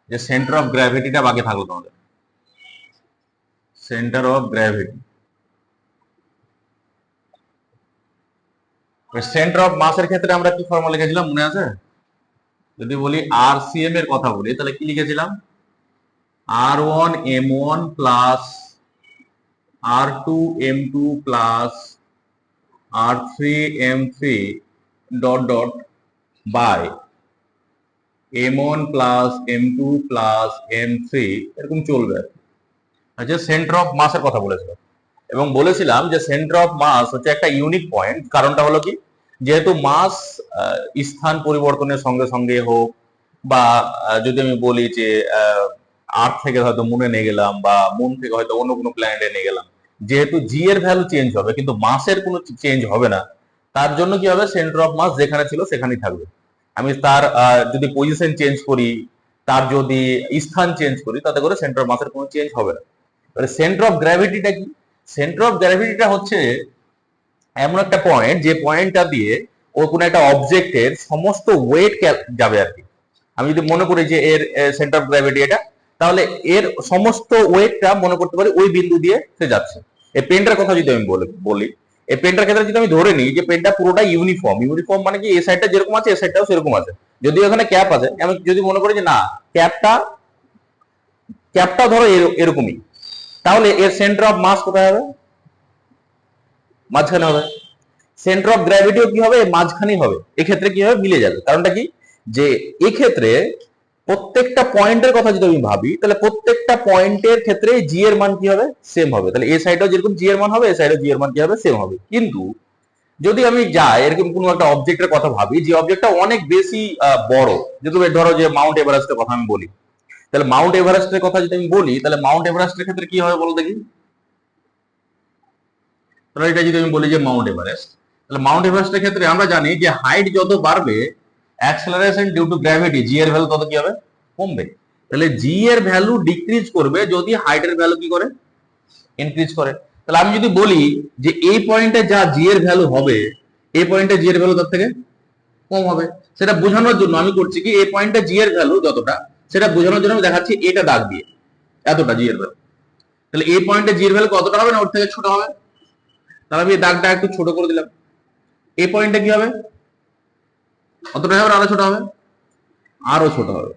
যে centre of গ্র্যাভিটিটা বাকি থাকলো তোমাদের, centre of gravity. Centre of মাসের ক্ষেত্রে আমরা কি ফর্মুলা লিখেছিলাম মনে আছে? যদি বলি আরসিএম এর কথা বলি তাহলে কি লিখেছিলাম? R1M1 plus R2M2 plus R3M3 dot dot by M1 plus M2 plus M3 এরকম চলবে। আচ্ছা, সেন্টার অফ মাসের কথা বলেছিলাম এবং বলেছিলাম যে সেন্টার অফ মাস হচ্ছে একটা ইউনিক পয়েন্ট। কারণটা হলো কি, যেহেতু মাস স্থান পরিবর্তনের সঙ্গে সঙ্গে হোক বা যদি আমি বলি যে আর্থ থেকে হয়তো মুনে নিয়ে গেলাম বা মুন থেকে হয়তো অন্য কোনো প্ল্যানেটে নিয়ে গেলাম, যেহেতু জি এর ভ্যালু চেঞ্জ হবে কিন্তু মাসের কোনো চেঞ্জ হবে না, তার জন্য কি হবে, সেন্টার অফ মাস যেখানে ছিল সেখানেই থাকবে। আমি তার যদি পজিশন চেঞ্জ করি, তার যদি স্থান চেঞ্জ করি, তাতে করে সেন্টার অফ মাসের কোনো চেঞ্জ হবে না। এবারে সেন্টার অফ গ্র্যাভিটিটা কি? সেন্টার অফ গ্র্যাভিটিটা হচ্ছে এমন একটা পয়েন্ট যে পয়েন্টটা দিয়ে ও কোনো একটা অবজেক্টের সমস্ত ওয়েট যাবে আর কি। আমি যদি মনে করি যে এর সেন্টার অফ গ্র্যাভিটি এটা, তাহলে এর সমস্ত ওয়েটটা মনে করতে পারি ওই বিন্দু দিয়ে সে যাচ্ছে। এই পেনটার কথা যদি আমি বলি, এই পেনটার ক্ষেত্রে যদি আমি ধরে নিই যে পেনটা পুরোটা ইউনিফর্ম, ইউনিফর্ম মানে কি এই সাইডটা যেরকম আছে এই সাইডটাও সেরকম আছে, যদিও এখানে ক্যাপ আছে। আমি যদি মনে করি যে না, ক্যাপটা ধরো এরকমই, তাহলে এর সেন্টার অফ মাস কোথায় হবে? মাঝখানে হবে। সেন্টার অফ গ্র্যাভিটিও কি হবে? মাঝখানেই হবে। এক্ষেত্রে কি হবে? মিলে যাবে। কারণটা কি, যে এক্ষেত্রে প্রত্যেকটা পয়েন্টের কথা যদি আমি ভাবি, তাহলে প্রত্যেকটা পয়েন্টের ক্ষেত্রে জি এর মান কি হবে? সেম হবে। তাহলে এই সাইডেও যেরকম জি এর মান হবে, এই সাইডেও জি এর মান কি হবে? সেম হবে। কিন্তু যদি আমি যাই এরকম কোনো একটা অবজেক্টের কথা ভাবি, যে অবজেক্টটা অনেক বেশি বড়, যদি ধরো যে মাউন্ট এভারেস্টের কথা আমি বলি, তাহলে মাউন্ট এভারেস্টের কথা যদি আমি বলি, তাহলে মাউন্ট এভারেস্টের ক্ষেত্রে কি হবে বলো দেখি? তাহলে এটা যদি আমি বলি যে মাউন্ট এভারেস্ট, তাহলে মাউন্ট এভারেস্টের ক্ষেত্রে আমরা জানি যে হাইট যত বাড়বে, অ্যাক্সেলারেশন ডিউ টু গ্র্যাভিটি, জি এর ভ্যালু তত কি হবে? কমবে। তাহলে জি এর ভ্যালু ডিক্রিজ করবে যদি হাইটের ভ্যালু কি করে? ইনক্রিজ করে। তাহলে আমি যদি বলি যে এই পয়েন্টে যা জি এর ভ্যালু হবে, এই পয়েন্টে জি এর ভ্যালু তার থেকে কম হবে, সেটা বোঝানোর জন্য আমি করছি কি, এই পয়েন্টে জি এর ভ্যালু যতটা, সেটা বোঝানোর জন্য আমি দেখাচ্ছি এটা দাগ দিয়ে, এতটা জি এর ভ্যালু। তাহলে এই পয়েন্টে জি এর ভ্যালু কতটা হবে না ওর থেকে ছোট হবে, তাহলে আমি দাগটা একটু ছোট করে দিলাম। এই পয়েন্টে কি হবে? কতটা হবে? আরো ছোট হবে, আরো ছোট হবে।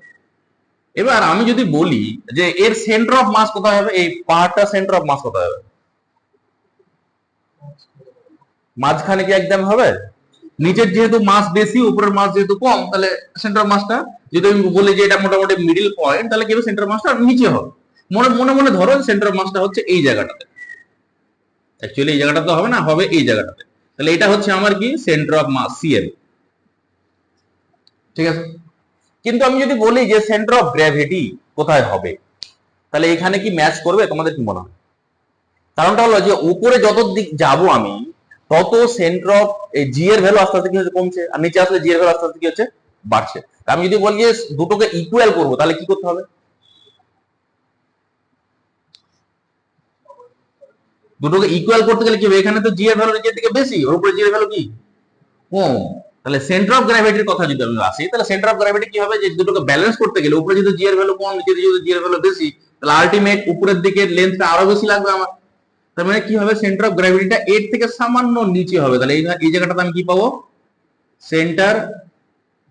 এবার আমি যদি বলি যে এর সেন্টার অফ মাস কোথায় হবে, এই পাহাড়টা সেন্টার অফ মাস কোথায় হবে? মাঝখানে কি একদম হবে? নিচের যেহেতু মাস বেশি, উপরের মাস যেহেতু কম, তাহলে সেন্টার অফ মাসটা, যদি আমি বলি যে এটা মোটামুটি মিডিল পয়েন্ট, তাহলে কি হবে? সেন্টার অফ মাসটা নিচে হবে। মনে মনে মনে ধরো সেন্টার অফ মাসটা হচ্ছে এই জায়গাটাতে, অ্যাকচুয়ালি এই জায়গাটা তো হবে না, হবে এই জায়গাটাতে। তাহলে এটা হচ্ছে আমার কি, সেন্টার অফ মাস, সিএম। ঠিক আছে। কিন্তু আমি যদি বলি যে সেন্টার অফ গ্র্যাভিটি কোথায় হবে, তাহলে এখানে কি ম্যাচ করবে? তোমাদের কি মনে হয়? কারণটা হলো যে উপরে যত দিক যাব আমি, তত সেন্টার অফ জি এর ভ্যালু আস্তে আস্তে কি হচ্ছে? কমছে। আর নিচে আসলে জি এর ভ্যালু আস্তে আস্তে কি হচ্ছে? বাড়ছে। আমি যদি বলি যে দুটোকে ইকুয়াল করবো, তাহলে কি করতে হবে? দুটোকে ইকুয়াল করতে গেলে কি হবে? এখানে তো জি এর ভ্যালু নিচের দিকে বেশি, ওর উপরে জি এর ভ্যালু কি? কম। তাহলে সেন্টার অফ গ্র্যাভিটির কথা যদি আমি আসি, তাহলে সেন্টার অফ গ্র্যাভিটি কি হবে? যে দুটোকে ব্যালেন্স করতে গেলে উপরে যদি জি এর ভ্যালু কম, নিচে যদি জি এর ভ্যালু বেশি, তাহলে আলটিমেট উপরের দিকে লেন্থটা আরো বেশি লাগবে আমার। তার মানে কি হবে? সেন্টার অফ গ্র্যাভিটিটা এর থেকে সামান্য নিচে হবে। তাহলে এই জায়গাটাতে আমি কি পাবো? সেন্টার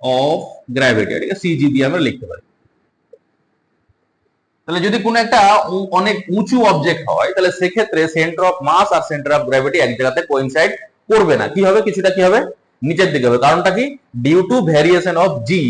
অফ গ্র্যাভিটি, এটাকে সিজি দিয়ে আমরা লিখতে পারি। তাহলে যদি কোনো একটা অনেক উঁচু অবজেক্ট হয়, তাহলে সেক্ষেত্রে সেন্টার অফ মাস আর সেন্টার অফ গ্র্যাভিটি এক জায়গাতে কোইনসাইড করবে না। কি হবে? কিছুটা কি হবে? নিচের দিকে হবে। কারণটা কি? Due to variation of g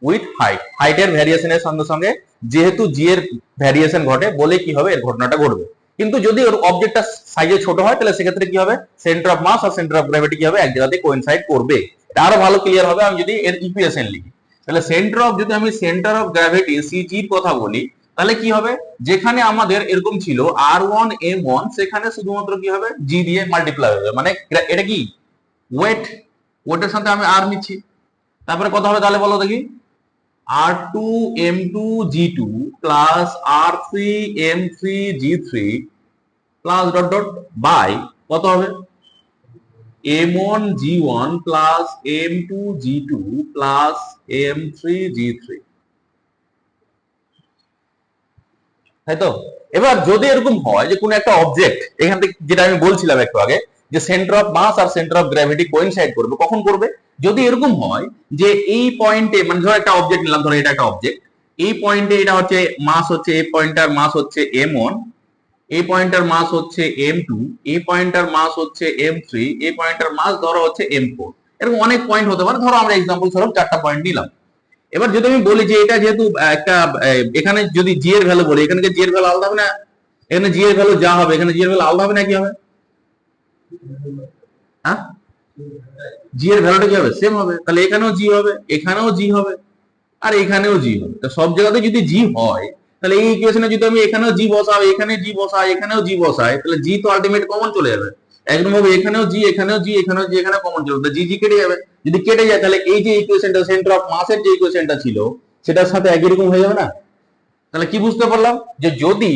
with height, হাইটের ভ্যারিয়েশনের সঙ্গে সঙ্গে যেহেতু জি এর ভ্যারিয়েশন ঘটে বলে কি হবে? এর ঘটনাটা ঘটবে। কিন্তু যদি ওর অবজেক্টটা সাইজে ছোট হয়, তাহলে সেক্ষেত্রে কি হবে? সেন্টার অফ মাস আর সেন্টার অফ গ্র্যাভিটি কি হবে? এক জায়গাতে কোইনসাইড করবে। এটা আরো ভালো ক্লিয়ার হবে আমি যদি এর ইকুয়েশন লিখি। তাহলে সেন্টার অফ, যদি আমি সেন্টার অফ গ্র্যাভিটি সিজির কথা বলি, তাহলে কি হবে? যেখানে আমাদের এরকম ছিল R1M1, সেখানে শুধুমাত্র কি হবে? জি দিয়ে মাল্টিপ্লাই হবে। মানে এটা কি ওয়েট, ওয়েটের সাথে আমি আর নিচ্ছি। তারপরে কত হবে তাহলে বলো দেখি? R2M2G2 plus R3M3G3 plus dot dot by কত হবে? M1G1 plus M2G2 plus M3G3। তাই তো? এবার যদি এরকম হয় যে কোনো একটা অবজেক্ট এখান থেকে, যেটা আমি বলছিলাম একটু আগে, যে সেন্টার অফ মাস আর সেন্টার অফ গ্র্যাভিটি কোইনসাইড করবে, কখন করবে? যদি এরকম হয় যে এই পয়েন্টে, মানে ধরো একটা অবজেক্ট নিলাম, ধরো এটা একটা অবজেক্ট, এই পয়েন্টে এটা হচ্ছে মাস হচ্ছে, এই পয়েন্টটার মাস হচ্ছে m1, এই পয়েন্টটার মাস হচ্ছে m2, এই পয়েন্টটার মাস হচ্ছে m3, এই পয়েন্টটার মাস ধরো হচ্ছে m4। এরকম অনেক পয়েন্ট হতে পারে, ধরো আমরা এক্সাম্পল স্বরূপ 4টা পয়েন্ট নিলাম। এবার যদি আমি বলি যে এটা যেহেতু একটা, এখানে যদি জি এর ভ্যালু বলি, এখানে জি এর ভ্যালু আলাদা হবে না? এখানে জি এর ভ্যালু যা হবে, এখানে জি এর ভ্যালু আলাদা হবে না? কি হবে? হ্যাঁ, জি এর ভ্যালুটা কি হবে? সেম হবে। তাহলে এখানেও জি হবে, এখানেও জি হবে, আর এখানেও জি হবে। তো সব জায়গাতে যদি জি হয়, তাহলে এই ইকুয়েশনে যদি আমি এখানেও জি বসাই, এখানে জি বসাই, এখানেও জি বসাই, তাহলে জি তো আলটিমেট কমন চলে যাবে। একদম ভাবে এখানেও জি, এখানেও জি, এখানেও জি, এখানে কমন চলে যাবে, জি জি কেটে যাবে। যদি কেটে যায় তাহলে এই যে ইকুয়েশনটা সেন্টার অফ মাসের যে ইকুয়েশনটা ছিল সেটার সাথে একই রকম হয়ে যাবে না? তাহলে কি বুঝতে পারলাম? যে যদি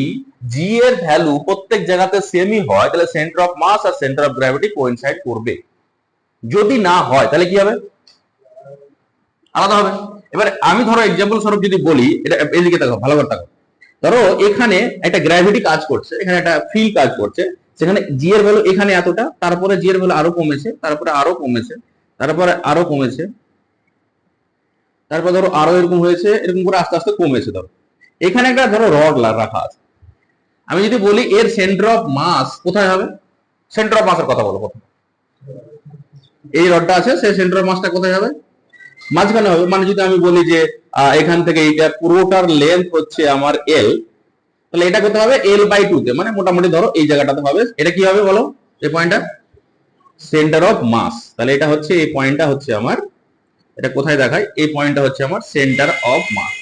জি এর ভ্যালু প্রত্যেক জায়গাতে সেমই হয়, তাহলে সেন্টার অফ মাস আর সেন্টার অফ গ্র্যাভিটি কোইনসাইড করবে। যদি না হয় তাহলে কি হবে? আলাদা হবে। এবার আমি ধরো এক্সাম্পল স্বরূপ যদি বলি, এটা এদিকে দেখো, ভালো করে দেখো। ধরো এখানে একটা গ্র্যাভিটি কাজ করছে, এখানে একটা ফিল্ড কাজ করছে, সেখানে জি এর ভ্যালু এখানে এতটা, তারপরে জি এর ভ্যালু আরো কমেছে, তারপরে আরো কমেছে, তারপরে আরো কমেছে, তারপর ধরো আরো এরকম হয়েছে, এরকম করে আস্তে আস্তে কমেছে। ধরো এখানে একটা ধরো রড রাখা আছে। আমি যদি বলি এর সেন্টার অফ মাস কোথায় হবে, সেন্টার অফ মাসের কথা বলো প্রথম। এই রডটা আছে, সেই সেন্টার অফ মাসটা কোথায় হবে? মাঝখানে হবে। মানে যদি আমি বলি যে এখান থেকে এইটা পুরোটার লেন্থ হচ্ছে আমার এল, তাহলে এটা কোথায় হবে? L/2 তে, মানে মোটামুটি ধরো এই জায়গাটাতে হবে। এটা কি হবে বলো? এই পয়েন্টটা সেন্টার অফ মাস। তাহলে এটা হচ্ছে, এই পয়েন্টটা হচ্ছে আমার, এটা কোথায় দেখায়? এই পয়েন্টটা হচ্ছে আমার সেন্টার অফ মাস।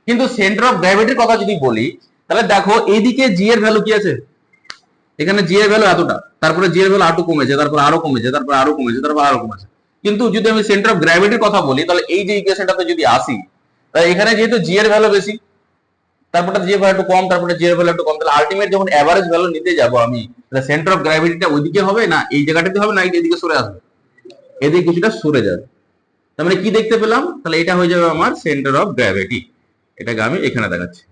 কিন্তু সেন্টার অফ গ্র্যাভিটির কথা যদি বলি, তাহলে দেখো এইদিকে জি এর ভ্যালু কি আছে? এখানে জি এর ভ্যালু এতটা, তারপরে জি এর ভ্যালু আরো কমেছে, তারপর আরো কমেছে, তারপর আরো কমেছে, তারপর আরো কমেছে। কিন্তু যদি আমি সেন্টার অফ গ্র্যাভিটির কথা বলি, তাহলে এই যে ইকুয়েশনটাতে যদি আসি, তাহলে এখানে যেহেতু জি এর ভ্যালু বেশি, তারপরে জি এর ভ্যালু একটু কম, তারপরে জি এর ভ্যালু একটু কম, তাহলে আলটিমেট যখন এভারেজ ভ্যালু নিতে যাব আমি, তাহলে সেন্টার অফ গ্র্যাভিটিটা ওইদিকে হবে না এই জায়গাটাতে হবে, না এদিকে সরে আসবে? এদিকে কিছুটা সরে যাবে। তার মানে কি দেখতে পেলাম? তাহলে এটা হয়ে যাবে আমার সেন্টার অফ গ্র্যাভিটি। এটাকে আমি এখানে দেখাচ্ছি,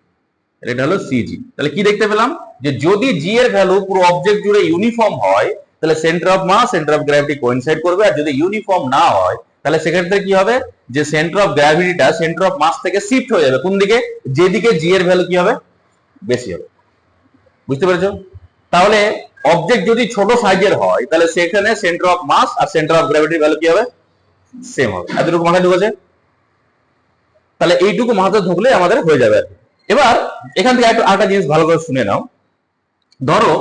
এটা হলো সিজি। তাহলে কি দেখতে পেলাম? যে যদি জি এর ভ্যালু পুরো অবজেক্ট জুড়ে ইউনিফর্ম হয়, তাহলে centre of mass centre of gravity coincide করবে। আর যদি ইউনিফর্ম না হয়, তাহলে সেক্ষেত্রে কি হবে? যে সেন্টার অফ গ্র্যাভিটিটা সেন্টার অফ মাস থেকে শিফট হয়ে যাবে কোন দিকে? যেদিকে জি এর ভ্যালু কি হবে? বেশি হবে। বুঝতে পেরেছো? তাহলে অবজেক্ট যদি ছোট সাইজের হয়, তাহলে সেখানে সেন্টার অফ মাস আর সেন্টার অফ গ্র্যাভিটির ভ্যালু কি হবে? সেম হবে। এতটুকু মাথায় ঢুকেছে? তাহলে এইটুকু মাথায় ঢুকলে আমাদের হয়ে যাবে। এবার এখান থেকে একটা জিনিস ভালো করে শুনে নাও। ধরো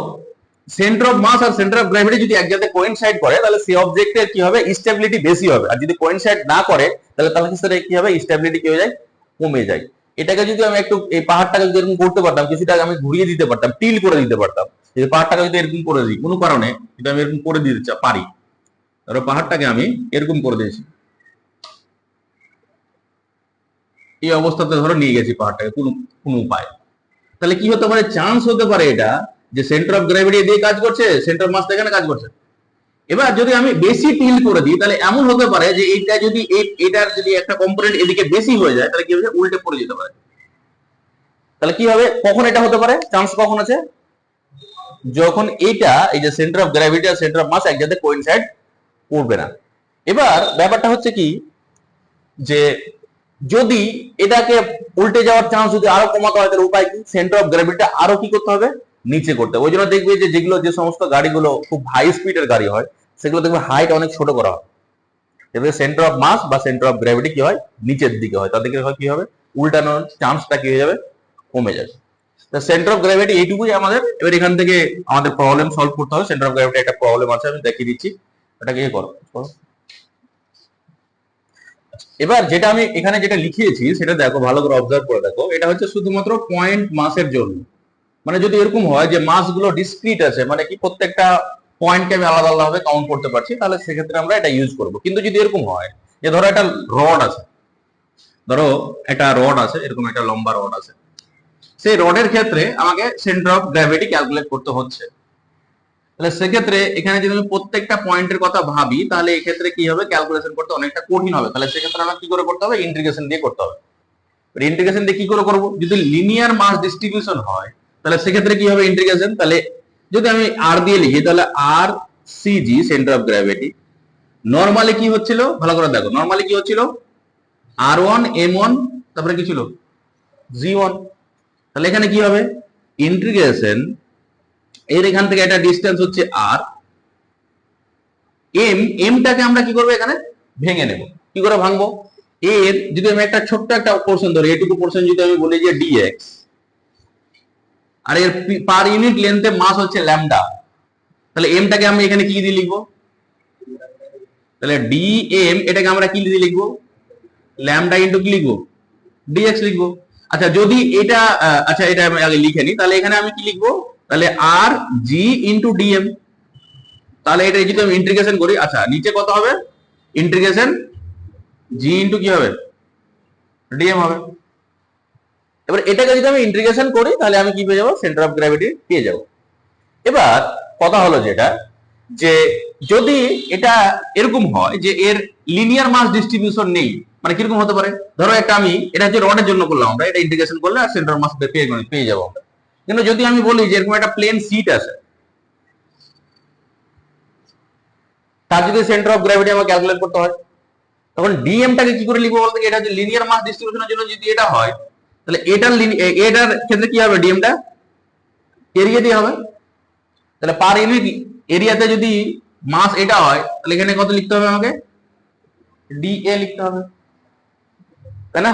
সেন্টার অফ মাস আর সেন্টার অফ গ্র্যাভিটি যদি এক জায়গায় কোইনসাইড করে, তাহলে সেই অবজেক্টের কি হবে? স্টেবিলিটি বেশি হবে। আর যদি কোইনসাইড না করে, তাহলে তাহলে কি হবে? স্টেবিলিটি কি হয়ে যায়? কমে যায়। এটাকে যদি আমি একটু, এই পাহাড়টাকে যদি এরকম করতে পারতাম, কিছুটা আমি ঘুরিয়ে দিতে পারতাম, টিল করে দিতে পারতাম। এই পাহাড়টাকে যদি এরকম করে দিই, কোনো কারণে যদি আমি এরকম করে দিতে পারি, ধরো পাহাড়টাকে আমি এরকম করে দিয়েছি, এই অবস্থাতে ধরো নিয়ে গেছি পাহাড়টাকে কোনো কোনো উপায়, তাহলে কি হতে পারে? চান্স হতে পারে এটা, যে সেন্টার অফ গ্র্যাভিটি এদিকে কাজ করছে, সেন্টার অফ মাস এখানে কাজ করছে। এবার যদি আমি বেশি টিল করে দিই, তাহলে এমন হতে পারে যে এইটা যদি এটার যদি একটা কম্পোনেন্ট এদিকে বেশি হয়ে যায়, তাহলে কি হবে? উল্টে পড়ে যেতে পারে। তাহলে কি হবে? কখন এটা হতে পারে? চান্স কখন আছে? যখন এইটা, এই যে সেন্টার অফ গ্র্যাভিটি আর সেন্টার অফ মাস এক জায়গায় কোইনসাইড করবে না। এবার ব্যাপারটা হচ্ছে কি, যে যদি এটাকে উল্টে যাওয়ার চান্স যদি আরো কমাতে হয়, তাহলে উপায় কি? সেন্টার অফ গ্র্যাভিটিটা আরো কি করতে হবে? নিচে করতে হবে। ওই জন্য দেখবে যে যেগুলো, যে সমস্ত গাড়িগুলো খুব হাই স্পিডের গাড়ি হয়, সেগুলো দেখবে হাইট অনেক ছোট করা হয়। এবারে সেন্টার অফ মাস বা সেন্টার অফ গ্র্যাভিটি কি হয়? নিচের দিকে হয়। তাদেরকে কি হবে? উল্টানোর চান্সটা কি হয়ে যাবে? কমে যাবে। তো সেন্টার অফ গ্র্যাভিটি এইটুকুই আমাদের। এবার এখান থেকে আমাদের প্রবলেম সলভ করতে হবে। সেন্টার অফ গ্র্যাভিটি একটা প্রবলেম আছে, আমি দেখিয়ে দিচ্ছি। এটাকে করো। এবার যেটা আমি এখানে যেটা লিখিয়েছি সেটা দেখো, ভালো করে অবজার্ভ করে দেখো। এটা হচ্ছে শুধুমাত্র পয়েন্ট মাসের জন্য। মানে যদি এরকম হয় যে মাসগুলো ডিসক্রিট আছে, মানে কি প্রত্যেকটা পয়েন্টকে আমি আলাদা আলাদা ভাবে কাউন্ট করতে পারছি, তাহলে সেক্ষেত্রে আমরা এটা ইউজ করব। কিন্তু যদি এরকম হয় যে ধরো একটা রড আছে, ধরো একটা রড আছে, এরকম একটা লম্বা রড আছে, সেই রডের ক্ষেত্রে আমাকে সেন্টার অফ গ্র্যাভিটি ক্যালকুলেট করতে হচ্ছে, তাহলে সেক্ষেত্রে এখানে যদি আমি প্রত্যেকটা পয়েন্টের কথা ভাবি, তাহলে এক্ষেত্রে কি হবে? ক্যালকুলেশন করতে অনেকটা কঠিন হবে। তাহলে সেক্ষেত্রে আমার কি করে করতে হবে? ইন্টিগ্রেশন দিয়ে করতে হবে। ইন্টিগ্রেশন দিয়ে কি করে করবো, যদি লিনিয়ার মাস ডিস্ট্রিবিউশন হয় তাহলে সেক্ষেত্রে কি হবে ইন্টিগ্রেশন, তাহলে যদি আমি আর দিয়ে লিখি তাহলে R CG centre of gravity, normally কি হচ্ছিল ভালো করে দেখো, নর্মালি কি হচ্ছিল R1 M1 তারপরে কি ছিল G1, তাহলে এখানে কি হবে ইন্টিগ্রেশন এর এখান থেকে একটা ডিসটেন্স হচ্ছে আর, এমটাকে আমরা কি করবো এখানে ভেঙে নেব, কি করে ভাঙবো, এর যদি আমি একটা ছোট্ট একটা পোর্শন ধরি, এটুকু পোর্শন যদি আমি বলি যে dx, আর এর পার ইউনিট লেন্থে মাস হচ্ছে ল্যামডা, তাহলে এমটাকে আমি এখানে কি দিয়ে লিখবো, তাহলে dm এটাকে আমরা কি দিয়ে লিখবো, ল্যামডা ইনটু কি লিখবো, dx লিখবো। আচ্ছা যদি এটা আচ্ছা এটা আমি আগে লিখে নিই, তাহলে এখানে আমি কি লিখবো, তাহলে আর জি ইনটু ডিএম, তাহলে এটা যদি আমি ইন্টিগ্রেশন করি, আচ্ছা নিচে কত হবে ইন্টিগ্রেশন জি ইনটু কি হবে ডিএম হবে। এবার এটাকে যদি আমি ইন্টিগ্রেশন করি তাহলে আমি কি পেয়ে যাবো, সেন্টার অফ গ্র্যাভিটি পেয়ে যাবো। এবার কথা হলো যেটা, যে যদি এটা এরকম হয় যে এর লিনিয়ার মাস ডিস্ট্রিবিউশন নেই, মানে কিরকম হতে পারে, ধরো একটা আমি এটা হচ্ছে রডের জন্য করলাম আমরা, এটা ইন্টিগ্রেশন করলে আর সেন্টার মাস পেয়ে যাবো আমরা। কিন্তু যদি আমি বলি যে এরকম একটা প্লেন সিট আছে, তার যদি সেন্টার অফ গ্র্যাভিটি আমাকে ক্যালকুলেট করতে হয়, তখন ডিএমটাকে কি করে লিখবো বলতে, এটা যে লিনিয়ার মাস ডিস্ট্রিবিউশনের জন্য যদি এটা হয়, তাহলে এটার ক্ষেত্রে কি হবে, ডিএমটা এরিয়া দিয়ে হবে, তাহলে পার ইউনিট এরিয়াতে যদি মাস এটা হয় তাহলে এখানে কত লিখতে হবে আমাকে, ডিএ লিখতে হবে, তাই না।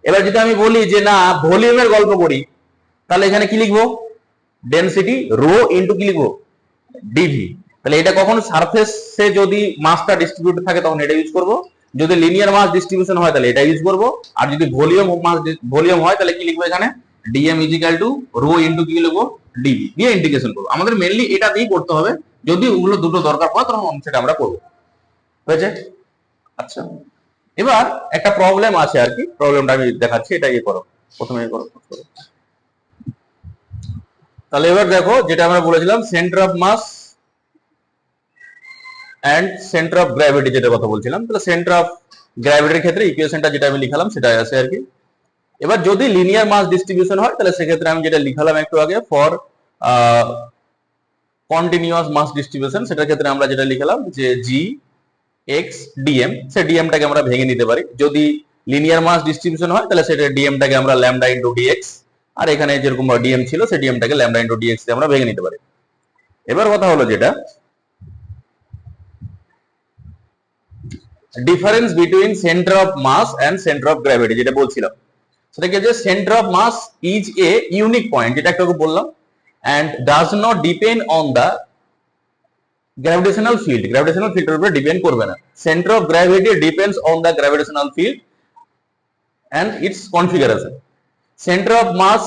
এবার যদি আমি বলি যে না ভলিউমের গল্প করি, তাহলে এখানে কি লিখবো, ডেনসিটি রো ইনটু কি লিখবো, ডিভি। তাহলে এটা কখন সারফেসে যদি মাসটা ডিস্ট্রিবিউটেড থাকে তখন এটা ইউজ করব, যদি লিনিয়ার মাস ডিস্ট্রিবিউশন হয় তাহলে এটা ইউজ করব, আর যদি ভলিউম হয় তাহলে কি লিখবো এখানে, dm equal to rho into কি লিখবো, ডিভি দিয়ে ইন্টিগ্রেশন করবো। আমাদের মেইনলি এটা দিয়েই করতে হবে, যদি ওগুলো দুটো দরকার পড়ে তখন সেটা আমরা করবো, হয়েছে। আচ্ছা এবার একটা প্রবলেম আছে আর কি, প্রবলেমটা আমি দেখাচ্ছি, এটা ইয়ে করো, প্রথমে ইয়ে করো। তাহলে এবার দেখো যেটা আমরা বলেছিলাম centre of mass and centre of gravity, যেটা কথা বলছিলাম, তাহলে সেন্টার অফ গ্র্যাভিটির ক্ষেত্রে ইকুয়েশনটা যেটা আমি লিখালাম সেটাই আছে আর কি। এবার যদি লিনিয়ার মাস ডিস্ট্রিবিউশন হয় তাহলে সেক্ষেত্রে আমি যেটা লিখালাম একটু আগে, ফর কন্টিনিউয়াস মাস ডিস্ট্রিবিউশন, সেটার ক্ষেত্রে আমরা যেটা লিখালাম যে জি এক্স ডিএম, সে ডিএমটাকে আমরা ভেঙে নিতে পারি, যদি লিনিয়ার মাস ডিস্ট্রিবিউশন হয় তাহলে সেটা ডিএমটাকে আমরা ল্যামডা ইনটু ডিএক্স, আর এখানে যেরকম ডিএম ছিল সেই ডিএমটাকে ল্যামডা ইনটু ডিএক্স দিয়ে আমরা ভেঙে নিতে পারি। এবার কথা হলো যেটা, difference between centre of mass and centre of gravity, যেটা বলছিলাম সেটাকে যে centre of mass is a unique point, যেটা একটু বললাম, and does not depend on the gravitational field, gravitational field এর উপরে ডিপেন্ড করবে না, center of gravity depends on the gravitational field and its configuration, center of mass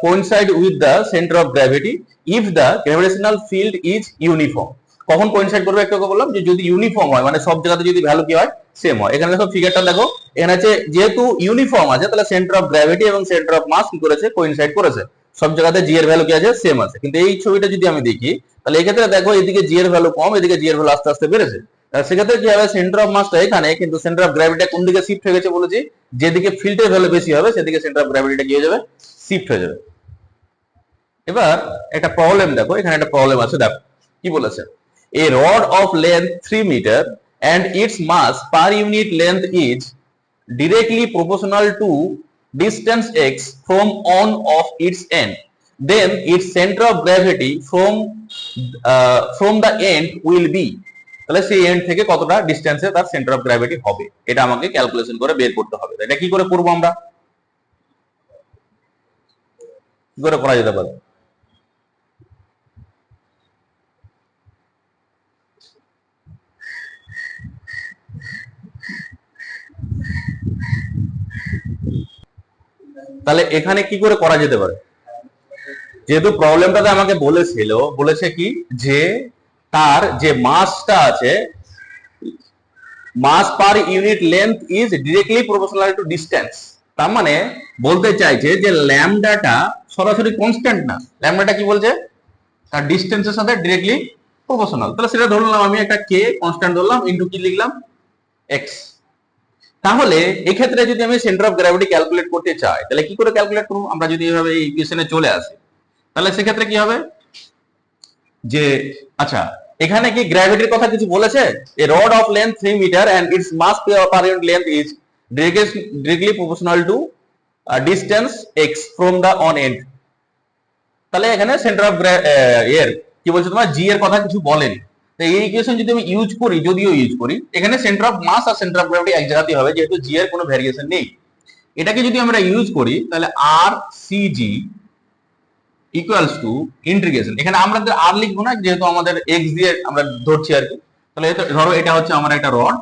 coincide with the center of gravity if the gravitational field is uniform। কখন coincide করবে একটু বললাম, যে যদি ইউনিফর্ম হয়, মানে সব জায়গাতে যদি ভ্যালু কি হয় সেম হয়। এখানে দেখো ফিগারটা দেখো, এখানে আছে যেহেতু ইউনিফর্ম আছে তাহলে সেন্টার অফ গ্র্যাভিটি এবং সেন্টার অফ মাস কি করেছে, কোইনসাইড করেছে, সব জায়গাতে জি এর ভ্যালু কি আছে সেম আছে। কিন্তু এই ছবিটা যদি আমি দেখি তাহলে এই ক্ষেত্রে দেখো এদিকে জি এর ভ্যালু কম, এদিকে জি এর ভ্যালু আস্তে আস্তে বেড়েছে, সেক্ষেত্রে কি হবে, সেন্টার অফ মাসটা এখানে কিন্তু সেন্টার অফ গ্র্যাভিটিটা কোন দিকে শিফট হয়ে গেছে বলেছি, যেদিকে ফিল্ডের ভ্যালু বেশি হবে সেদিকে সেন্টার অফ গ্র্যাভিটিটা কি হয়ে যাবে, শিফট হয়ে যাবে। এবার একটা প্রবলেম দেখো, এখানে একটা প্রবলেম আছে, দেখো কি বলেছে, a rod of length 3 meter and its mass per unit length is directly proportional to distance x from on of its end, then its center of gravity from the end will be, তাহলে সেই and থেকে কতটা ডিসটেন্সে তার centre of gravity হবে, এটা আমাকে calculation করে বের করতে হবে। এটা কি করে করব আমরা, কি করে করা যেতে পারে, তাহলে এখানে কি করে করা যেতে পারে, যেহেতু প্রবলেমটাতে আমাকে বলেছে কি যে তার যে মাসটা আছে, mass per unit length is directly proportional to distance, তার মানে বলতে চাইছে যে ল্যামডাটা সরাসরি কনস্ট্যান্ট না, ল্যামডাটা কি বলছে, তার ডিসটেন্সের সাথে ডিরেক্টলি প্রপোর্শনাল, তাহলে সেটা ধরলাম আমি একটা কে কনস্ট্যান্ট ধরলাম ইনটু কি লিখলাম এক্স। তাহলে এই ক্ষেত্রে যদি আমি সেন্টার অফ গ্র্যাভিটি ক্যালকুলেট করতে চাই তাহলে কি করে ক্যালকুলেট করব? আমরা যদি এইভাবে এই ইকুয়েশনে চলে আসি তাহলে সেক্ষেত্রে কি হবে যে আচ্ছা এখানে কি গ্র্যাভিটির কথা কিছু বলেছে? A rod of length 3 metre and its mass per unit length is directly proportional to distance x from the on end. তাহলে এখানে সেন্টার অফ এর কি বলছে তোমার জি এর কথা কিছু বলেনি। তো এই ইকুয়েশন যদি আমি ইউজ করি, যদিও ইউজ করি, এখানে সেন্টার অফ মাস আর সেন্টার অফ গ্র্যাভিটি এক জায়গাতেই হবে যেহেতু জি এর কোনো ভ্যারিয়েশন নেই। এটাকে যদি আমরা ইউজ করি তাহলে R C G equals to integration, এখানে আমরা আর লিখবো না যেহেতু আমাদের এক্স দিয়ে আমরা ধরছি আর কি। তাহলে ধরো এটা হচ্ছে আমার একটা রড,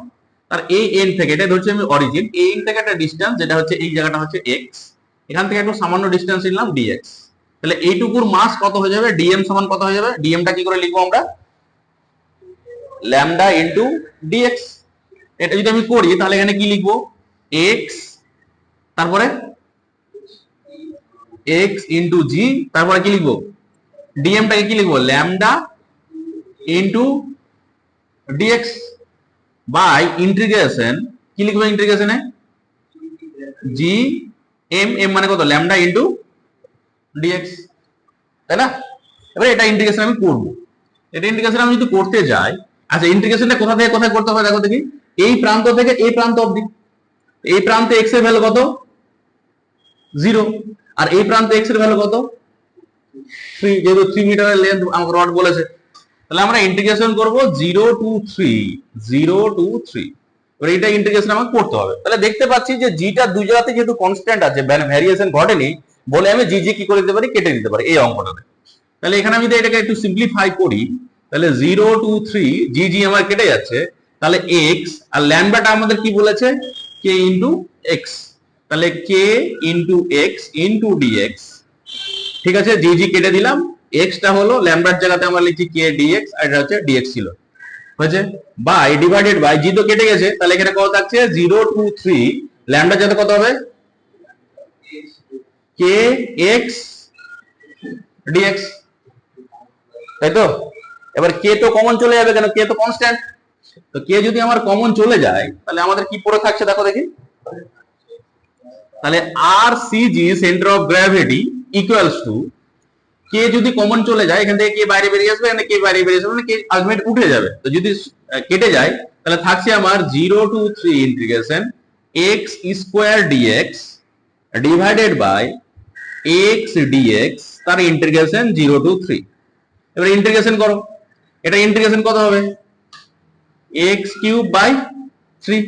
আর এই এন্ড থেকে এটা ধরছি আমি অরিজিন, এই এন্ড থেকে একটা ডিসটেন্স যেটা হচ্ছে এই জায়গাটা হচ্ছে এক্স, এখান থেকে একটু সামান্য ডিসটেন্স নিলাম ডিএক্স। তাহলে এইটুকুর মাস কত হয়ে যাবে? ডিএম সমান কত হয়ে যাবে? ডিএমটা কি করে লিখবো আমরা? Lambda into dx. এটা যদি আমি করি তাহলে এখানে কি লিখবো? এক্স তারপরে এক্স ইনটু জি, তারপরে কি লিখবো? ডিএমটাকে কি লিখবো? Lambda into dx by integration, কি লিখবো ইন্টিগ্রেশনে? জি এম, এম মানে কত? ল্যামডা ইনটু ডিএক্স, তাই না? এবার এটা ইন্টিগ্রেশন আমি করবো। এটা ইন্টিগ্রেশন আমি যদি করতে যাই, আচ্ছা ইন্টিগ্রেশনটা কোথা থেকে কোথায় করতে হবে দেখো দেখি। এই প্রান্ত থেকে এই প্রান্ত অবধি, এই প্রান্তে এক্স এর ভ্যালু কত? 0, আর এই প্রান্তে এক্স এর ভ্যালু কত? 3, যেহেতু 3 মিটারের লেন্থ আমাকে রড বলেছে। তাহলে আমরা ইন্টিগ্রেশন করব 0 to 3, 0 to 3। এবার এটা ইন্টিগ্রেশন আমাকে করতে হবে। তাহলে দেখতে পাচ্ছি যে জিটা দুই জায়গাতে যেহেতু কনস্ট্যান্ট আছে, ভ্যারিয়েশন ঘটেনি বলে আমি জি জি কি করে দিতে পারি? কেটে দিতে পারি এই অঙ্কটাতে। তাহলে এখানে আমি যদি এটাকে একটু সিম্পলিফাই করি তাহলে 0 to 3 জি জি আমার কেটে যাচ্ছে, তাহলে এক্স আর ল্যামডাটা আমাদের কি বলেছে? কে ইনটু এক্স, তাহলে কে ইনটু এক্স ইনটু ডিএক্স। ঠিক আছে, জি জি কেটে দিলাম, এক্সটা হলো ল্যামডার জায়গাতে আমরা লিখছি কে ডিএক্স আর এটা হচ্ছে ডিএক্স ছিল, হয়েছে বাই ডিভাইডেড বাই জি তো কেটে গেছে, তাহলে এখানে কত থাকছে? 0 to 3 ল্যামডার জায়গাতে কত হবে? কে এক্স ডিএক্স, তাই তো? এবার কে তো কমন চলে যাবে, কেন? কে তো কনস্ট্যান্ট। তো কে যদি আমার কমন চলে যায় তাহলে আমাদের কি পড়ে থাকছে দেখো দেখি। তাহলে R C G centre of gravity equals to, কে যদি কমন চলে যায় এখান থেকে কে বাইরে বেরিয়ে আসবে, এখানে কে বাইরে বেরিয়ে আসবে, মানে কে আলটিমেট উঠে যাবে। তো যদি কেটে যায় তাহলে থাকছে আমার 0 to 3 integration x square dx divided by x dx তার ইন্টিগ্রেশন 0 to 3। এবার ইন্টিগ্রেশন করো, এটা ইন্টিগ্রেশন কত হবে? এক্স কিউব বাই 3,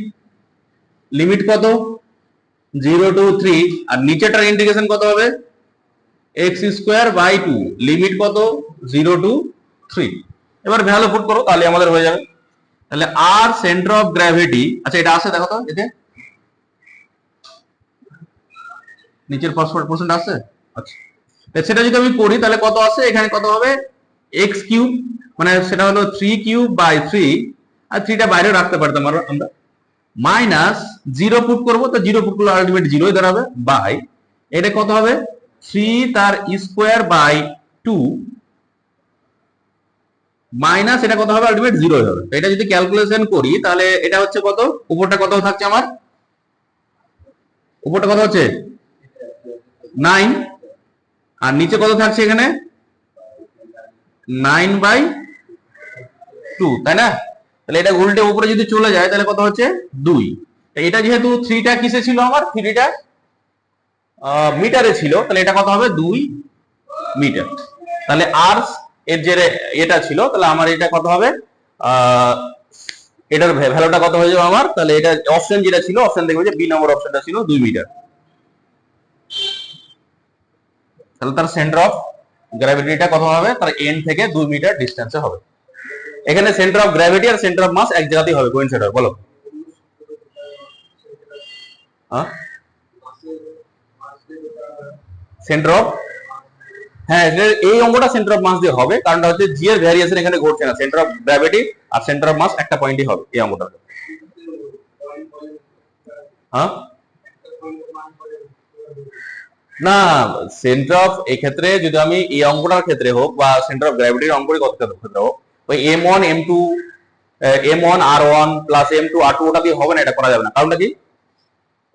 লিমিট কত? 0 to 3, আর নিচেটার ইন্টিগ্রেশন কত হবে? এক্স স্কোয়ার বাই 2, লিমিট কত? 0 to 3। এবার ভ্যালু পুট করো তাহলে আমাদের হয়ে যাবে। তাহলে আর সেন্টার অফ গ্র্যাভিটি, আচ্ছা এটা আছে দেখো তো এতে নিচের পার্সেন্ট আছে, আচ্ছা সেটা যদি আমি করি তাহলে কত আছে? এখানে কত হবে? এক্স কিউব, মানে সেটা হলো 3 কিউব বাই 3, আর 3টা বাইরেও রাখতে পারতাম আমরা, মাইনাস 0 পুট করবো, তো 0 পুট করলে আলটিমেট 0ই দাঁড়াবে, বাই এটা কত হবে? 3 তার স্কোয়ার বাই 2 মাইনাস এটা কত হবে? আলটিমেট 0 হবে। তো এটা যদি ক্যালকুলেশন করি তাহলে এটা হচ্ছে কত? উপরটা কত থাকছে আমার? উপরটা কত হচ্ছে? 9, আর নিচে কত থাকছে? এখানে 9/2, তাই না? তাহলে এটা উল্টে উপরে যদি চলে যায় তাহলে কত হচ্ছে? 2। এটা যেহেতু 3টা কিসে ছিল আমার? 3টা মিটারে ছিল, তাহলে এটা কত হবে? 2 মিটার। তাহলে আর এর যে এটা ছিল তাহলে আমার এটা কত হবে? এটার ভ্যালুটা কত হয়ে যাবে আমার? তাহলে এটা অপশন যেটা ছিল, অপশন দেখবে যে বি নম্বর অপশনটা ছিল 2 মিটার। তাহলে তার সেন্টার অফ গ্র্যাভিটিটা কত হবে? তার এন্ড থেকে 2 মিটার ডিসটেন্সে হবে। এখানে সেন্টার অফ গ্র্যাভিটি আর সেন্টার অফ মাস এক জায়গাতেই হবে, কোইনসাইড হবে, বলো। সেন্টার অফ, হ্যাঁ এই অঙ্কটা সেন্টার অফ মাস দিয়ে হবে, কারণটা হচ্ছে জি এর ভ্যারিয়েশন এখানে ঘটছে না, সেন্টার অফ গ্র্যাভিটি আর সেন্টার অফ মাস একটা পয়েন্টই হবে এই অঙ্কটা। হ্যাঁ না, সেন্টার অফ এক্ষেত্রে যদি আমি এই অঙ্কটার ক্ষেত্রে হোক বা সেন্টার অফ গ্র্যাভিটির অঙ্কের ক্ষেত্রে হোক, ওই M1 M2 M1 R1 plus M2 R2 ওটা দিয়ে হবে না, এটা করা যাবে না। কারণটা কি?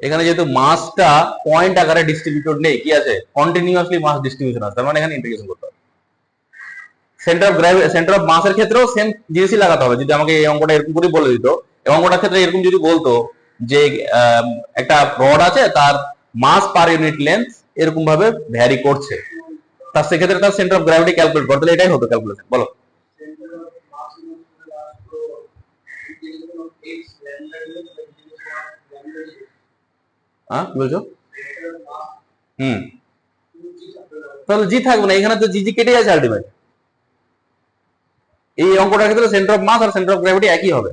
এখানে যেহেতু মাসটা পয়েন্ট আকারে ডিস্ট্রিবিউটেড নেই, কি আছে, কন্টিনিউয়াসলি মাস ডিস্ট্রিবিউশন আছে, তার মানে এখানে ইন্টিগ্রেশন করতে হবে। সেন্টার অফ মাসের ক্ষেত্রেও সেম জিনিসই লাগাতে হবে। যদি আমাকে এই অঙ্কটা এরকম করে বলে দিত, এই অঙ্কটার ক্ষেত্রে এরকম যদি বলতো যে একটা রড আছে, তার মাস পার ইউনিট লেন্থ এরকম ভাবে ভ্যারি করছে, তার সেক্ষেত্রে তার সেন্টার অফ গ্র্যাভিটি ক্যালকুলেট করতে, তাহলে এটাই হতো ক্যালকুলেশন। বলো হ্যাঁ কি বলছো? তাহলে জি থাকবে না, এখানে তো জি জি কেটে যাচ্ছে আলটিমেট। এই অঙ্কটার ক্ষেত্রে সেন্টার অফ মাস আর সেন্টার অফ গ্র্যাভিটি একই হবে।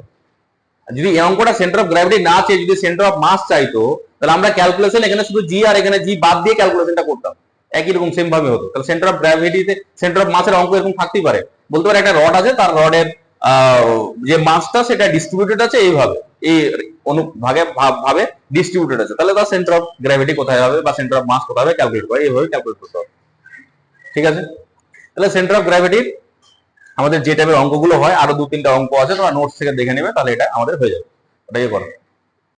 যদি এই অঙ্কটা সেন্টার অফ গ্র্যাভিটি না চেয়ে যদি সেন্টার অফ মাস চাইতো, তাহলে আমরা ক্যালকুলেশন এখানে শুধু জি আর এখানে জি বাদ দিয়ে ক্যালকুলেশনটা করতাম, একই রকম সেম ভাবে হতো। তাহলে সেন্টার অফ গ্র্যাভিটিতে সেন্টার অফ মাসের অঙ্ক এরকম থাকতেই পারে, বলতে পারে একটা রড আছে, তার রডের যে মাসটা সেটা ডিস্ট্রিবিউটেড আছে এইভাবে, এই অনুভাগে ভাবে ডিস্ট্রিবিউটেড আছে, তাহলে তার সেন্টার অফ গ্র্যাভিটি কোথায় হবে বা সেন্টার অফ মাস কোথায় হবে ক্যালকুলেট করে, এইভাবে ক্যালকুলেট করতে হবে। ঠিক আছে, তাহলে সেন্টার অফ গ্র্যাভিটির আমাদের যে টাইপের অঙ্কগুলো হয়, আরো 2-3টা অঙ্ক আছে, তোমরা নোটস থেকে দেখে নেবে, তাহলে এটা আমাদের হয়ে যাবে। ওটাই করো।